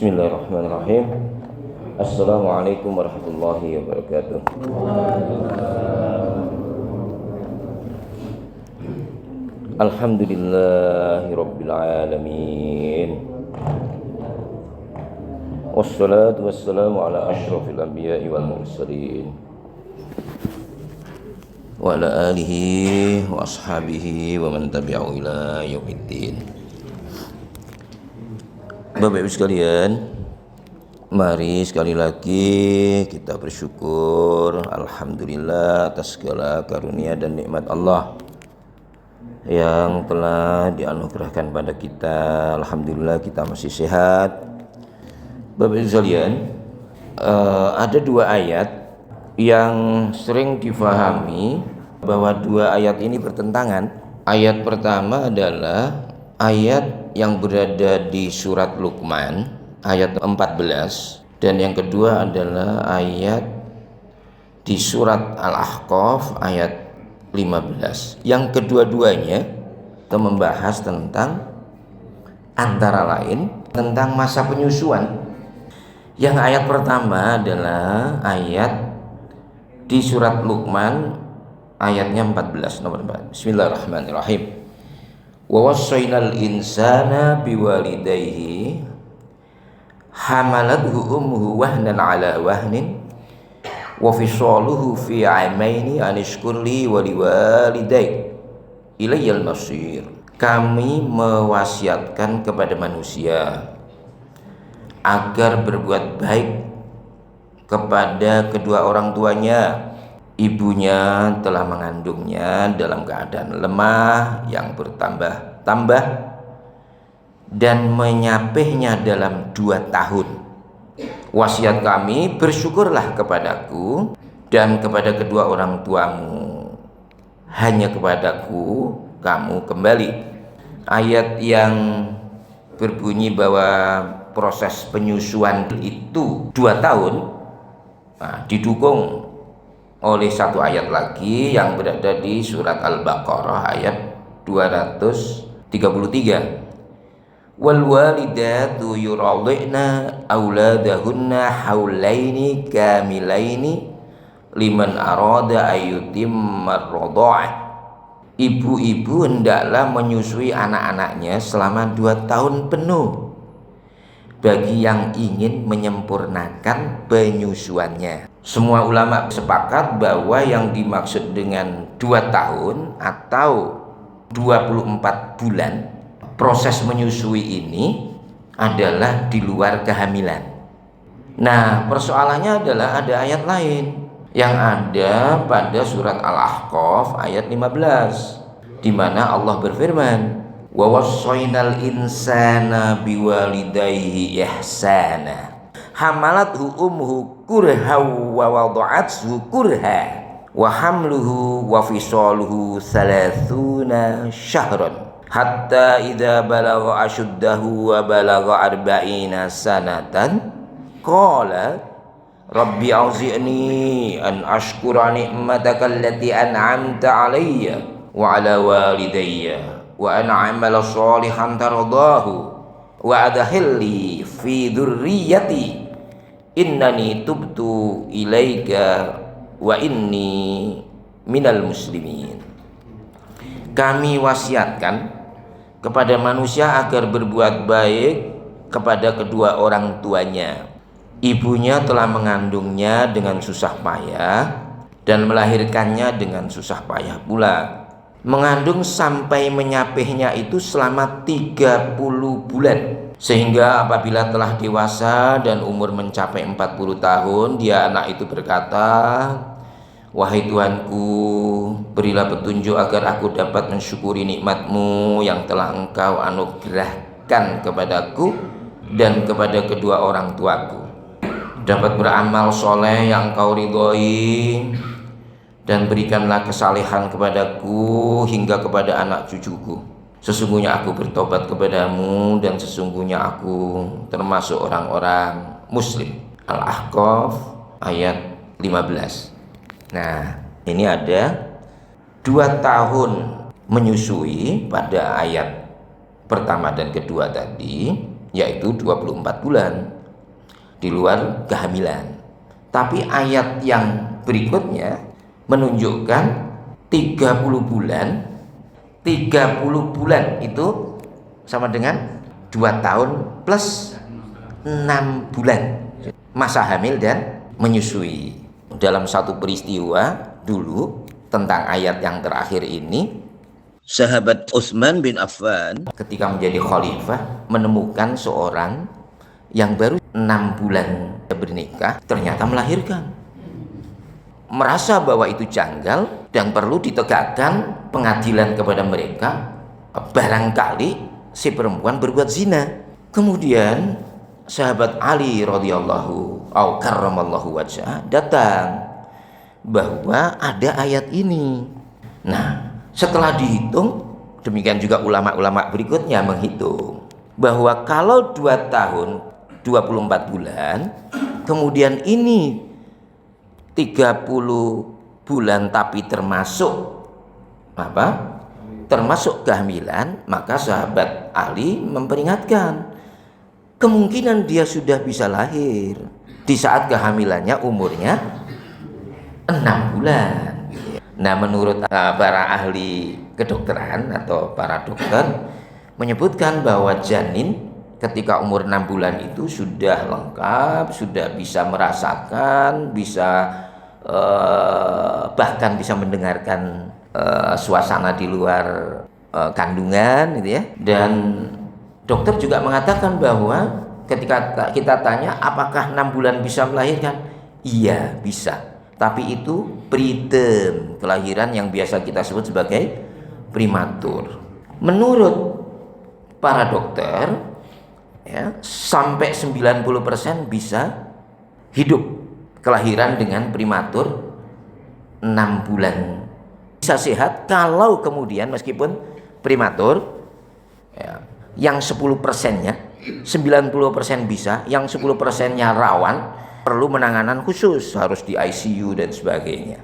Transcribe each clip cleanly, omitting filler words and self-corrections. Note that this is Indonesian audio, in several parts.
Bismillahirrahmanirrahim. Assalamualaikum warahmatullahi wabarakatuh. Alhamdulillahirabbil alamin. Wassalatu wassalamu ala asyrafil anbiya'i wal mursalin wa ala alihi wa ashabihi wa man tabi'ahu ila yaumiddin. Bapak Ibu sekalian, mari sekali lagi kita bersyukur alhamdulillah atas segala karunia dan nikmat Allah yang telah dianugerahkan pada kita. Alhamdulillah kita masih sehat. Bapak Ibu sekalian, ada dua ayat yang sering difahami bahwa dua ayat ini bertentangan. Ayat pertama adalah ayat yang berada di surat Luqman ayat 14, dan yang kedua adalah ayat di surat Al-Ahqaf ayat 15. Yang kedua-duanya itu membahas tentang antara lain tentang masa penyusuan. Yang ayat pertama adalah ayat di surat Luqman ayatnya 14, nomor 4. Bismillahirrahmanirrahim. Wa wassaynal insana biwalidayhi hamalathu ummuhu wahnan ala wahnin wa fisaluhu fi 'amaini an ishkur li wa liwalidayk ilayyal masir. Kami mewasiatkan kepada manusia agar berbuat baik kepada kedua orang tuanya. Ibunya telah mengandungnya dalam keadaan lemah yang bertambah-tambah dan menyapihnya dalam 2 tahun. Wasiat kami, bersyukurlah kepadaku dan kepada kedua orang tuamu. Hanya kepadaku kamu kembali. Ayat yang berbunyi bahwa proses penyusuan itu 2 tahun, didukung oleh satu ayat lagi yang berada di surat Al-Baqarah ayat 233. Wal walidatu yuradhi'na auladahunna haulaini kamilaini liman arada ayyutimma ar-radha'ah. Ibu-ibu hendaklah menyusui anak-anaknya selama 2 tahun penuh bagi yang ingin menyempurnakan penyusuannya. Semua ulama sepakat bahwa yang dimaksud dengan 2 tahun atau 24 bulan proses menyusui ini adalah di luar kehamilan. Nah, persoalannya adalah ada ayat lain yang ada pada surat Al-Ahqaf ayat 15 di mana Allah berfirman, wa wassaynal insana biwalidayhi ihsana hamalathu ummuhu kurha wa wada'athu kurha wa hamluhu wa fisaluhu 30 syahran hatta idza balagha ashuddahu wa balagha 40 sanatan qala rabbi auzi'ni an ashkura ni'mataka allati an'amta 'alayya wa 'ala walidayya wa an a'mala shalihan tardahu wa adkhilni fi dzurriyyati innani tubtu ilaika wa inni minal muslimin. Kami wasiatkan kepada manusia agar berbuat baik kepada kedua orang tuanya. Ibunya telah mengandungnya dengan susah payah dan melahirkannya dengan susah payah pula. Mengandung sampai menyapihnya itu selama 30 bulan. Sehingga apabila telah dewasa dan umur mencapai 40 tahun, dia anak itu berkata, wahai Tuhanku, berilah petunjuk agar aku dapat mensyukuri nikmat-Mu yang telah Engkau anugerahkan kepadaku dan kepada kedua orang tuaku. Dapat beramal soleh yang Engkau ridhoi, dan berikanlah kesalehan kepadaku hingga kepada anak cucuku. Sesungguhnya aku bertobat kepadamu dan sesungguhnya aku termasuk orang-orang muslim. Al-Ahqaf ayat 15. Nah, ini ada 2 tahun menyusui pada ayat pertama dan kedua tadi, yaitu 24 bulan di luar kehamilan. Tapi ayat yang berikutnya menunjukkan 30 bulan. 30 bulan itu sama dengan 2 tahun plus 6 bulan masa hamil dan menyusui. Dalam satu peristiwa dulu tentang ayat yang terakhir ini, sahabat Utsman bin Affan ketika menjadi khalifah menemukan seorang yang baru 6 bulan bernikah ternyata melahirkan. Merasa bahwa itu janggal dan perlu ditegakkan pengadilan kepada mereka, barangkali si perempuan berbuat zina. Kemudian sahabat Ali radhiyallahu au karramallahu wajhah datang bahwa ada ayat ini. Nah, setelah dihitung, demikian juga ulama-ulama berikutnya menghitung bahwa kalau 2 tahun 24 bulan, kemudian ini 30 bulan tapi termasuk apa? Termasuk kehamilan, maka sahabat Ali memperingatkan kemungkinan dia sudah bisa lahir di saat kehamilannya umurnya 6 bulan. Nah, menurut para ahli kedokteran atau para dokter menyebutkan bahwa janin ketika umur 6 bulan itu sudah lengkap, sudah bisa merasakan, bisa bahkan bisa mendengarkan suasana di luar kandungan gitu ya. Dan dokter juga mengatakan bahwa ketika kita tanya apakah 6 bulan bisa melahirkan, iya bisa, tapi itu preterm, kelahiran yang biasa kita sebut sebagai prematur. Menurut para dokter ya, sampai 90% bisa hidup kelahiran dengan prematur 6 bulan. Bisa sehat kalau kemudian meskipun prematur ya, yang 10%-nya 90% bisa, yang 10%-nya rawan, perlu penanganan khusus, harus di ICU dan sebagainya.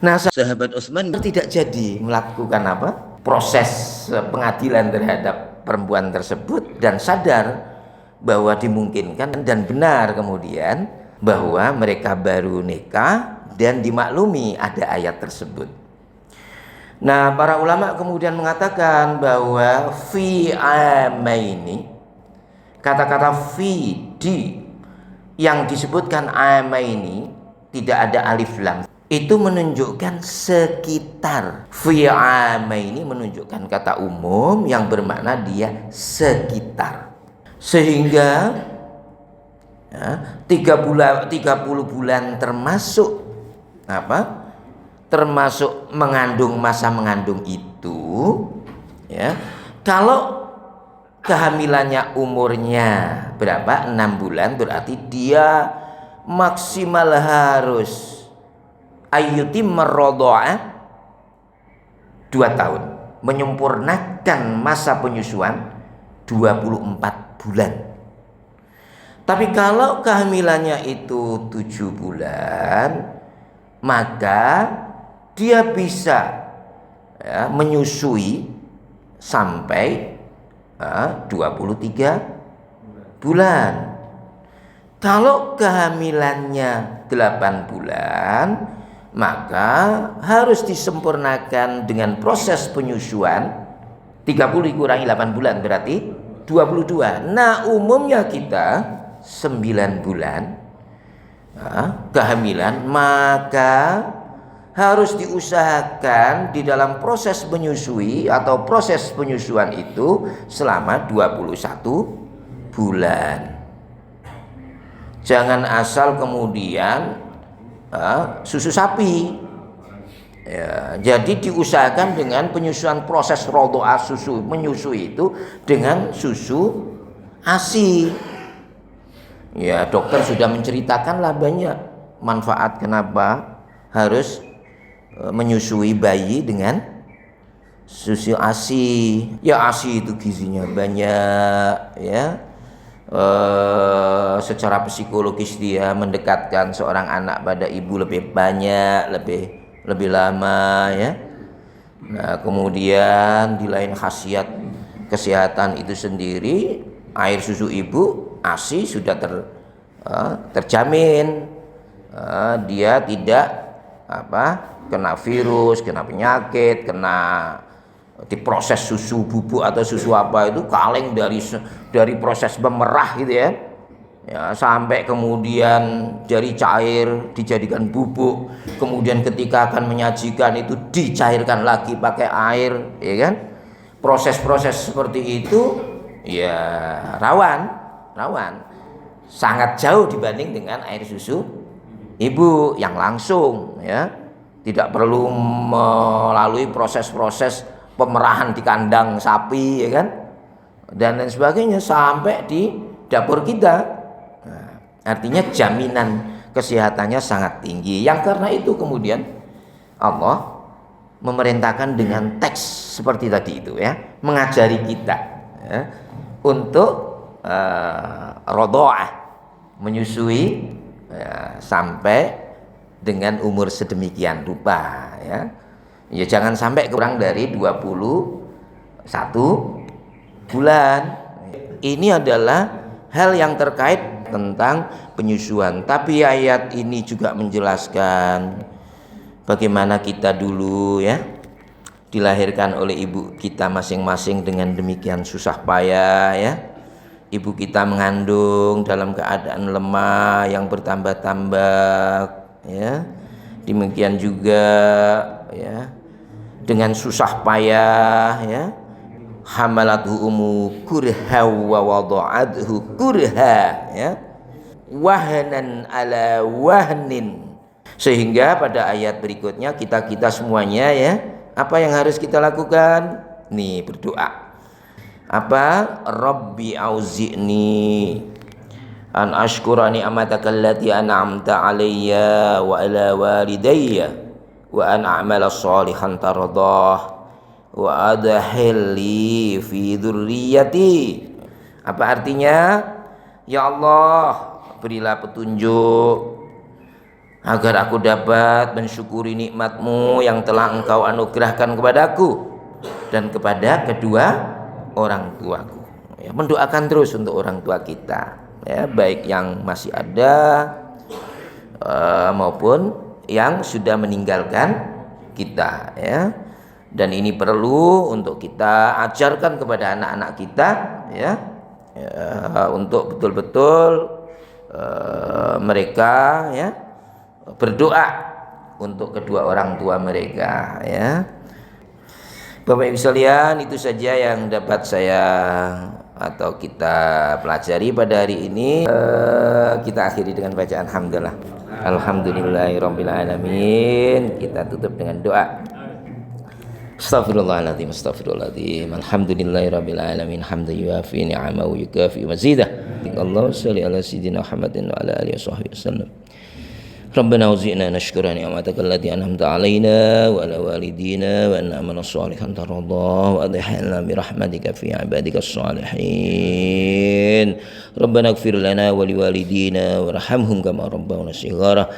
Nah, sahabat Utsman tidak jadi melakukan apa? Proses pengadilan terhadap perempuan tersebut dan sadar bahwa dimungkinkan dan benar kemudian bahwa mereka baru nikah dan dimaklumi ada ayat tersebut. Nah, para ulama kemudian mengatakan bahwa fi amaini, kata-kata fi di yang disebutkan amaini tidak ada alif lam, itu menunjukkan sekitar. Fi amaini menunjukkan kata umum yang bermakna dia sekitar. Sehingga ya, 30 bulan termasuk apa? Termasuk mengandung, masa mengandung itu ya. Kalau kehamilannya umurnya berapa? 6 bulan, berarti dia maksimal harus ayyutim merodho'ah 2 tahun, menyempurnakan masa penyusuan 24 bulan. Tapi kalau kehamilannya itu 7 bulan, maka dia bisa ya, menyusui sampai 23 bulan. Kalau kehamilannya 8 bulan, maka harus disempurnakan dengan proses penyusuan 30 dikurangi 8 bulan berarti 22. Nah, umumnya kita 9 bulan kehamilan, maka harus diusahakan di dalam proses menyusui atau proses penyusuan itu selama 21 bulan. Jangan asal kemudian susu sapi ya, jadi diusahakan dengan penyusuan proses rodho'ah, susu menyusui itu dengan susu ASI. Ya, dokter sudah menceritakanlah banyak manfaat kenapa harus menyusui bayi dengan susu ASI. Ya, ASI itu gizinya banyak ya. Secara psikologis dia mendekatkan seorang anak pada ibu lebih banyak, lebih lama ya. Nah, kemudian di lain khasiat kesehatan itu sendiri air susu ibu ASI sudah terjamin, dia tidak kena virus, kena penyakit, kena diproses susu bubuk atau susu apa itu kaleng dari proses memerah gitu ya. Ya, sampai kemudian dari cair dijadikan bubuk, kemudian ketika akan menyajikan itu dicairkan lagi pakai air, ya kan? Proses-proses seperti itu ya rawan, sangat jauh dibanding dengan air susu ibu yang langsung, ya, tidak perlu melalui proses-proses pemerahan di kandang sapi, ya kan, dan lain sebagainya sampai di dapur kita. Artinya jaminan kesehatannya sangat tinggi. Yang karena itu kemudian Allah memerintahkan dengan teks seperti tadi itu, ya, mengajari kita, ya, untuk rodho'ah, menyusui, ya, sampai dengan umur sedemikian rupa, ya. Ya jangan sampai kurang dari 21 bulan. Ini adalah hal yang terkait tentang penyusuan. Tapi ayat ini juga menjelaskan bagaimana kita dulu, ya, dilahirkan oleh ibu kita masing-masing dengan demikian susah payah, ya. Ibu kita mengandung dalam keadaan lemah yang bertambah-tambah, ya. Demikian juga, ya, dengan susah payah, ya, hamalathu ummu kurha wa wada'athu kurha, ya, wahnan ala wahnin, sehingga pada ayat berikutnya kita semuanya, ya, apa yang harus kita lakukan? Nih, berdoa. Apa? Rabbi auzi'ni an ashkura ni'mataka allati an'amta alayya wa ala walidayya wa an a'mala shalihan tardah wa adkhilni fi dzurriyyati. Apa artinya? Ya Allah, berilah petunjuk agar aku dapat mensyukuri nikmat-Mu yang telah Engkau anugerahkan kepadaku dan kepada kedua orang tuaku. Ya, mendoakan terus untuk orang tua kita, ya, baik yang masih ada maupun yang sudah meninggalkan kita, ya. Dan ini perlu untuk kita ajarkan kepada anak-anak kita, ya, untuk betul-betul mereka, ya, berdoa untuk kedua orang tua mereka, ya. Bapak Ibu sekalian, itu saja yang dapat saya atau kita pelajari pada hari ini. Kita akhiri dengan bacaan hamdalah. Alhamdulillahirabbil alamin. Kita tutup dengan doa. Astaghfirullahaladzim, astaghfirullahaladzim. Alhamdulillahirabbil alamin. Hamdan yuafi ni'amahu yukafi mazidah. Allahumma shalli ala sayyidina Muhammadin wa ala alihi wasallam. Rabbana auzi'na nashkura ni'mataka allati an'amta 'alaina wa ala walidina wa an na'mala shalihan tardah wa adkhilna bi rahmatika fi 'ibadikas shalihin. Rabbana ighfir lana wa liwalidina warhamhum kama rabbawna shighara.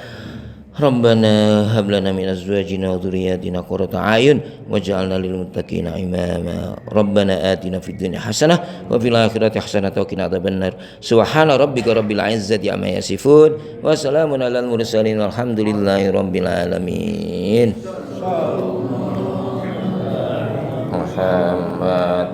Rabbana hab lana min azwajina wa dhurriyyatina qurrata a'yun waj'alna lil muttaqina imama. Rabbana atina fid dunya hasanah wa fil akhirati hasanah wa qina adzabannar. Subhana rabbika rabbil izzati amma yasifun wa salamun alal mursalin walhamdulillahi rabbil alamin. Muhammad